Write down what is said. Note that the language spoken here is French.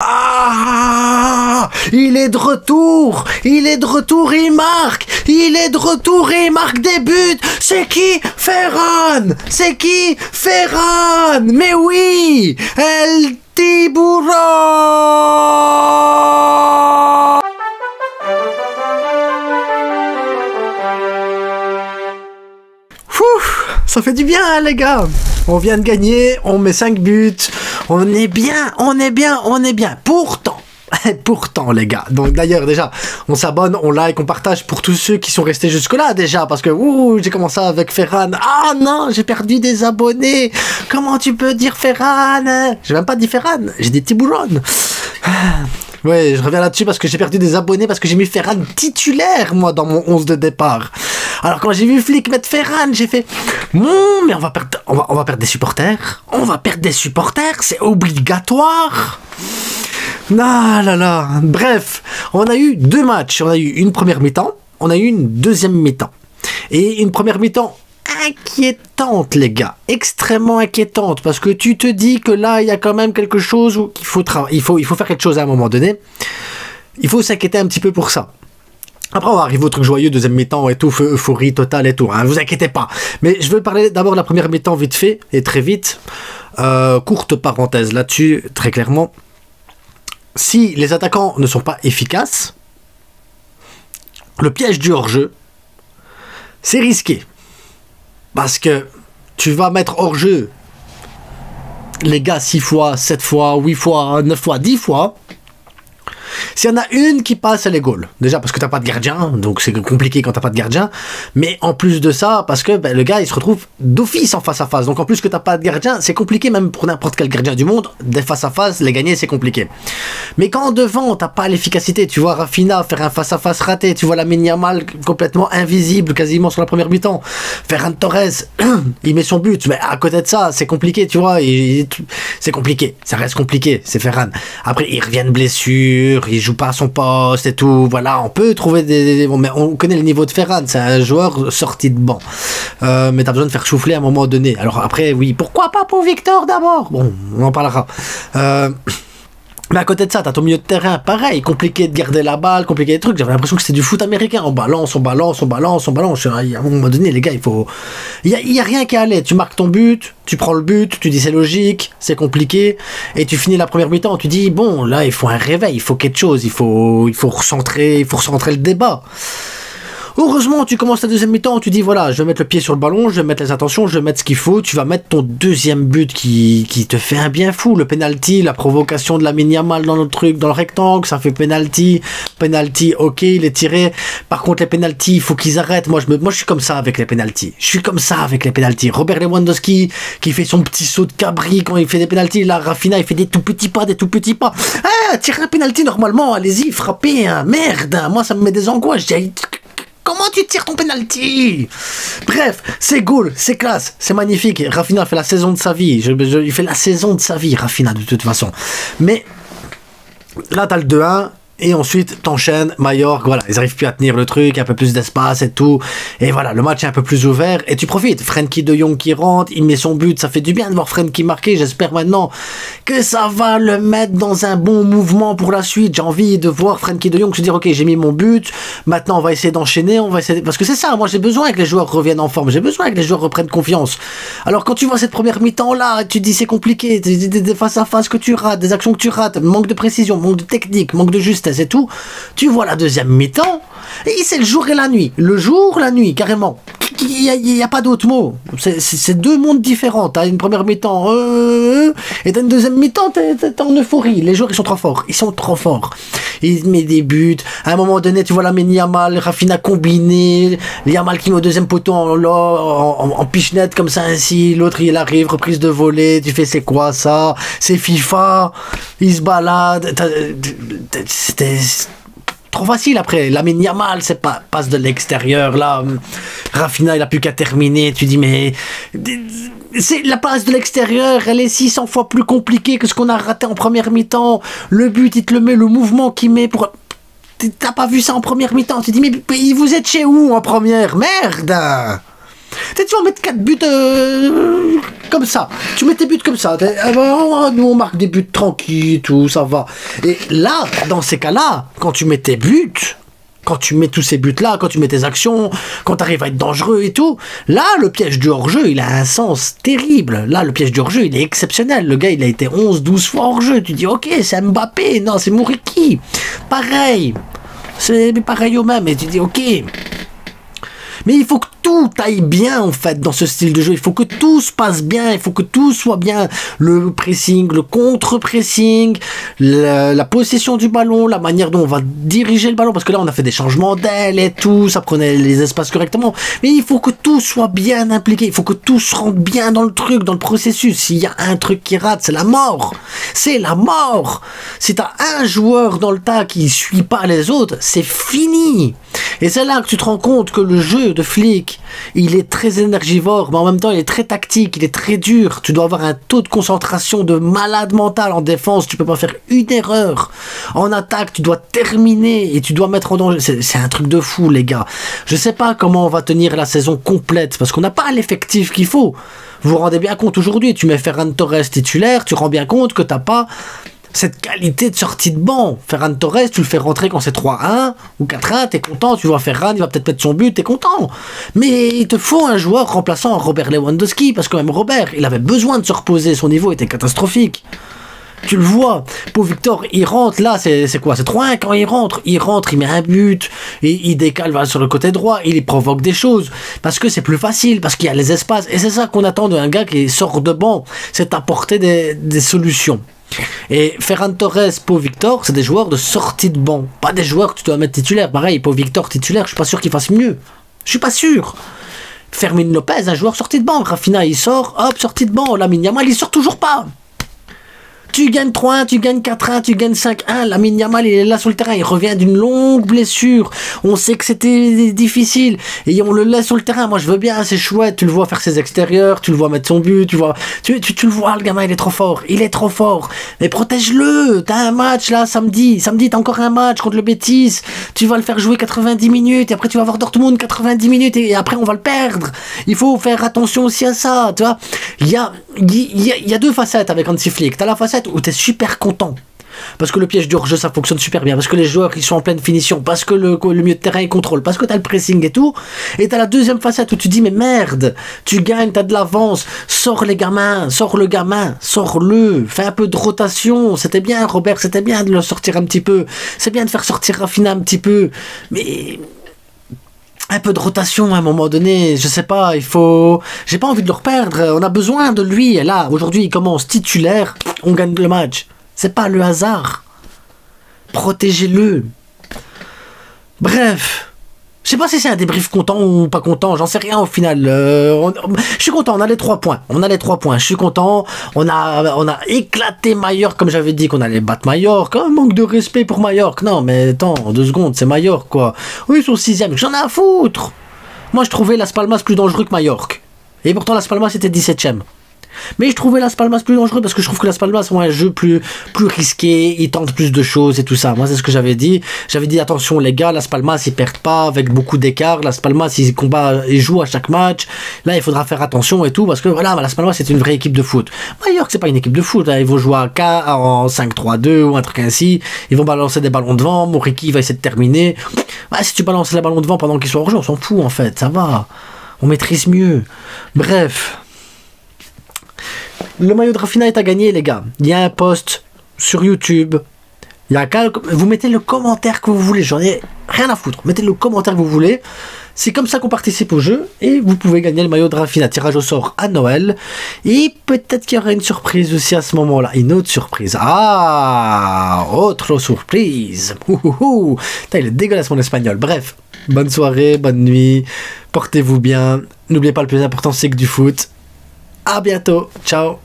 Ah, il est de retour, il est de retour, il marque, il est de retour et il marque des buts. C'est qui? Ferran. C'est qui? Ferran. Mais oui, El Tiburon. Ça fait du bien, hein, les gars. On vient de gagner, on met 5 buts. On est bien, on est bien, on est bien. Pourtant, les gars. Donc, d'ailleurs, déjà, on s'abonne, on like, on partage pour tous ceux qui sont restés jusque-là, déjà. Parce que, j'ai commencé avec Ferran. Ah non, j'ai perdu des abonnés. Comment tu peux dire Ferran? J'ai même pas dit Ferran, j'ai dit Tiburon. Ouais, je reviens là-dessus parce que j'ai perdu des abonnés parce que j'ai mis Ferran titulaire, moi, dans mon 11 de départ. Alors, quand j'ai vu Flick mettre Ferran, j'ai fait, mais on va perdre des supporters. On va perdre des supporters, c'est obligatoire. Ah là là. Bref, on a eu 2 matchs. On a eu une première mi-temps, on a eu une deuxième mi-temps. Et une première mi-temps inquiétante, les gars, extrêmement inquiétante, parce que tu te dis que là, il y a quand même quelque chose où il faut faire quelque chose à un moment donné. Il faut s'inquiéter un petit peu pour ça. Après, on va arriver au truc joyeux, deuxième mi-temps et tout, euphorie totale et tout, hein, vous inquiétez pas. Mais je veux parler d'abord de la première mi-temps vite fait, et très vite. Courte parenthèse là-dessus, très clairement. Si les attaquants ne sont pas efficaces, le piège du hors-jeu, c'est risqué. Parce que tu vas mettre hors-jeu les gars 6 fois, 7 fois, 8 fois, 9 fois, 10 fois. S'il y en a une qui passe, elle est goal. Déjà parce que t'as pas de gardien, donc c'est compliqué quand t'as pas de gardien. Mais en plus de ça, parce que le gars il se retrouve d'office en face à face. Donc en plus que t'as pas de gardien, c'est compliqué même pour n'importe quel gardien du monde. Des face à face, les gagner c'est compliqué. Mais quand devant t'as pas l'efficacité, tu vois Rafinha faire un face à face raté, tu vois Lamine Yamal complètement invisible quasiment sur la première mi-temps. Ferran Torres, il met son but, mais à côté de ça c'est compliqué, tu vois. C'est compliqué, ça reste compliqué, c'est Ferran. Après il revient de blessure. Il joue pas à son poste et tout, voilà, on peut trouver mais on connaît le niveau de Ferran, c'est un joueur sorti de banc, mais t'as besoin de faire souffler à un moment donné. Alors après, oui, pourquoi pas pour Victor d'abord, bon, on en parlera. Mais à côté de ça, t'as ton milieu de terrain, pareil, compliqué de garder la balle, compliqué des trucs. J'avais l'impression que c'était du foot américain. On balance. À un moment donné, les gars, il y a rien qui allait. Tu marques ton but, tu prends le but, tu dis c'est logique, c'est compliqué, et tu finis la première mi-temps. Tu dis bon, là, il faut un réveil, il faut quelque chose, il faut recentrer le débat. Heureusement, tu commences ta deuxième mi-temps, tu dis voilà, je vais mettre le pied sur le ballon, je vais mettre les attentions, je vais mettre ce qu'il faut, tu vas mettre ton deuxième but qui te fait un bien fou, le penalty, la provocation de Lamine Yamal dans le truc, dans le rectangle, ça fait penalty, ok, il est tiré. Par contre, les penalties, il faut qu'ils arrêtent. Moi, je suis comme ça avec les penalties. Robert Lewandowski qui fait son petit saut de cabri quand il fait des penalties. Là, Rafinha, il fait des tout petits pas. Ah, tirer un penalty normalement, allez-y, frappez, hein. Merde, hein. Moi, ça me met des angoisses. Comment tu tires ton penalty? Bref, c'est goal, c'est classe, c'est magnifique. Rafinha fait la saison de sa vie. Il fait la saison de sa vie, Rafinha, de toute façon. Mais là, t'as le 2-1. Et ensuite, t'enchaînes, Mallorca, voilà, ils arrivent plus à tenir le truc, un peu plus d'espace et tout. Et voilà, le match est un peu plus ouvert et tu profites. Frenkie de Jong qui rentre, il met son but, ça fait du bien de voir Frenkie marquer. J'espère maintenant que ça va le mettre dans un bon mouvement pour la suite. J'ai envie de voir Frenkie de Jong se dire, ok, j'ai mis mon but, maintenant on va essayer d'enchaîner, parce que c'est ça, moi j'ai besoin que les joueurs reviennent en forme, j'ai besoin que les joueurs reprennent confiance. Alors quand tu vois cette première mi-temps là, tu te dis c'est compliqué, des face à face que tu rates, des actions que tu rates, manque de précision, manque de technique, manque de justesse et tout, tu vois la deuxième mi-temps et c'est le jour et la nuit, carrément. Il n'y a pas d'autre mot, c'est 2 mondes différents. T'as une première mi-temps et t'as une deuxième mi-temps, t'es en euphorie. Les joueurs ils sont trop forts, ils mettent des buts. À un moment donné tu vois Lamine Yamal, Rafinha combiné, Yamal qui met au deuxième poteau en pichenette comme ça ainsi, l'autre il arrive, reprise de volée, tu fais c'est quoi ça, c'est FIFA, il se balade, c'était trop facile. Après Lamine Yamal, c'est pas passe de l'extérieur là, Rafinha il a plus qu'à terminer, tu dis mais c'est la passe de l'extérieur, elle est 600 fois plus compliquée que ce qu'on a raté en première mi-temps. Le but il te le met, le mouvement qu'il met pour... T'as pas vu ça en première mi-temps, tu dis mais vous êtes chez où en première, merde. Tu sais, tu vas mettre 4 buts comme ça. Tu mets tes buts comme ça. Nous, on marque des buts tranquilles, tout, ça va. Et là, dans ces cas-là, quand tu mets tes buts, quand tu mets tous ces buts-là, quand tu mets tes actions, quand tu arrives à être dangereux et tout, là, le piège du hors-jeu, il a un sens terrible. Là, le piège du hors-jeu, il est exceptionnel. Le gars, il a été 11-12 fois hors-jeu. Tu dis, ok, c'est Mbappé. Non, c'est Mouriki. Pareil. C'est pareil au même. Et tu dis, ok. Mais il faut que tout aille bien en fait dans ce style de jeu, il faut que tout se passe bien, il faut que tout soit bien, le pressing, le contre-pressing, la possession du ballon, la manière dont on va diriger le ballon, parce que là on a fait des changements d'aile et tout, ça prenait les espaces correctement, mais il faut que tout soit bien impliqué, il faut que tout se rentre bien dans le truc, dans le processus. S'il y a un truc qui rate, c'est la mort, c'est la mort. Si t'as un joueur dans le tas qui suit pas les autres, c'est fini. Et c'est là que tu te rends compte que le jeu de flic, il est très énergivore, mais en même temps il est très tactique, il est très dur. Tu dois avoir un taux de concentration de malade mental. En défense, tu peux pas faire une erreur. En attaque, tu dois terminer et tu dois mettre en danger. C'est un truc de fou, les gars. Je sais pas comment on va tenir la saison complète, parce qu'on n'a pas l'effectif qu'il faut. Vous vous rendez bien compte aujourd'hui, tu mets Ferran Torres titulaire, tu rends bien compte que t'as pas cette qualité de sortie de banc. Ferran Torres, tu le fais rentrer quand c'est 3-1 ou 4-1, t'es content, tu vois Ferran, il va peut-être mettre son but, t'es content. Mais il te faut un joueur remplaçant à Robert Lewandowski, parce que même Robert, il avait besoin de se reposer, son niveau était catastrophique. Tu le vois, pour Victor, il rentre, là, c'est quoi? C'est 3-1 quand il rentre, il met un but, et il décale va sur le côté droit, il provoque des choses, parce que c'est plus facile, parce qu'il y a les espaces, et c'est ça qu'on attend d'un gars qui sort de banc, c'est apporter des solutions. Et Ferran Torres, Pau Victor, c'est des joueurs de sortie de banc, pas des joueurs que tu dois mettre titulaire. Pareil, Pau Victor titulaire, je suis pas sûr qu'il fasse mieux. Je suis pas sûr. Fermin Lopez, un joueur sorti de banc. Rafinha, il sort, hop, sorti de banc. Lamine Yamal, il sort toujours pas. Tu gagnes 3-1, tu gagnes 4-1, tu gagnes 5-1. Lamine Yamal, il est là sur le terrain. Il revient d'une longue blessure. On sait que c'était difficile. Et on le laisse sur le terrain. Moi, je veux bien, c'est chouette. Tu le vois faire ses extérieurs. Tu le vois mettre son but. Tu le vois, le gamin, il est trop fort. Il est trop fort. Mais protège-le. T'as un match, là, samedi. Samedi, t'as encore un match contre le Betis. Tu vas le faire jouer 90 minutes. Et après, tu vas voir Dortmund 90 minutes. Et après, on va le perdre. Il faut faire attention aussi à ça. Tu vois, il y a deux facettes avec Hansi Flick. T'as la facette où tu es super content parce que le piège du hors-jeu ça fonctionne super bien, parce que les joueurs ils sont en pleine finition, parce que le milieu de terrain il contrôle, parce que tu as le pressing et tout. Et tu as la deuxième facette où tu dis mais merde, tu gagnes, tu as de l'avance, sors les gamins, sors le gamin, sors-le, fais un peu de rotation. C'était bien Robert, c'était bien de le sortir un petit peu, c'est bien de faire sortir Rafinha un petit peu, mais un peu de rotation à un moment donné, je sais pas, il faut... J'ai pas envie de le reperdre, on a besoin de lui, et là, aujourd'hui, il commence titulaire, on gagne le match. C'est pas le hasard. Protégez-le. Bref. Je sais pas si c'est un débrief content ou pas content, j'en sais rien au final. Je suis content, on a les 3 points. Je suis content. On a éclaté Mallorca, comme j'avais dit qu'on allait battre Mallorca. Un manque de respect pour Mallorca. Non, mais attends, 2 secondes, c'est Mallorca, quoi. Oui, ils sont 6e, j'en ai à foutre. Moi, je trouvais Las Palmas plus dangereux que Mallorca. Et pourtant, Las Palmas était 17e. Mais je trouvais Las Palmas plus dangereux parce que je trouve que Las Palmas ont un jeu plus risqué, ils tentent plus de choses et tout ça. Moi, c'est ce que j'avais dit. J'avais dit attention les gars, Las Palmas ils perdent pas avec beaucoup d'écart. Las Palmas ils jouent à chaque match. Là, il faudra faire attention et tout parce que voilà, Las Palmas c'est une vraie équipe de foot. Mallorca c'est pas une équipe de foot. Là. Ils vont jouer en 5-3-2 ou un truc ainsi. Ils vont balancer des ballons devant. Moriki va essayer de terminer. Ouais, si tu balances les ballons devant pendant qu'ils sont hors jeu, on s'en fout en fait. Ça va. On maîtrise mieux. Bref. Le maillot de Rafinha est à gagner, les gars. Il y a un post sur YouTube. Vous mettez le commentaire que vous voulez. J'en ai rien à foutre. Mettez le commentaire que vous voulez. C'est comme ça qu'on participe au jeu. Et vous pouvez gagner le maillot de Rafinha. Tirage au sort à Noël. Et peut-être qu'il y aura une surprise aussi à ce moment-là. Une autre surprise. Ah, autre surprise. Putain, il est dégueulasse mon espagnol. Bref. Bonne soirée, bonne nuit. Portez-vous bien. N'oubliez pas, le plus important, c'est que du foot. À bientôt. Ciao.